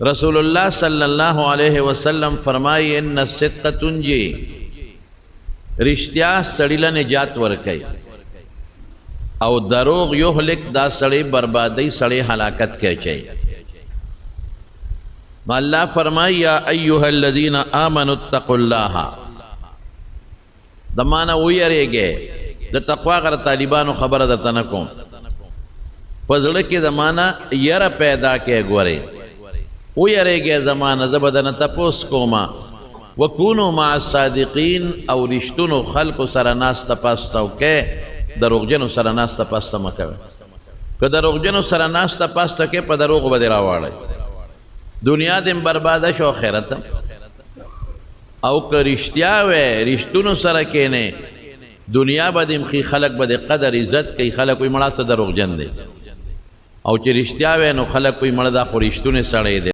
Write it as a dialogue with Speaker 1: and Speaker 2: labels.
Speaker 1: رسول اللہ صلی اللہ علیہ وسلم فرمائی ان الصدق تنجی، رشتیا سڑی لنجات ورکی، او دروغ یهلک دا سڑی بربادی سڑی حلاکت کے چاہیے۔ اللہ فرمائی یا ایوہ الذین آمنوا اتقوا اللہ، دمانا ویرے گئے دا تقوی غر طالبانو خبر دا تنکوں پزڑکی دمانا یر پیدا کے گورے ویرے گئے زمانہ زبدن تپوس کوما وکونو مع الصادقین او رشتونو خلق سرناس تپاستو کے دروغجنو سرناس تپاستا مکوے کہ دروغجنو سرناس تپاستا کے پا دروغ بدی راوارے دنیا دن بربادش و خیرتا او که رشتیاوے رشتونو سرکینے دنیا بدیم خی خلق بدی قدر عزت کئی خلق کوئی مڑا سا دروغ جن دے او چی رشتیاوے نو خلق کوئی مڑا دا خو رشتونے سڑے دے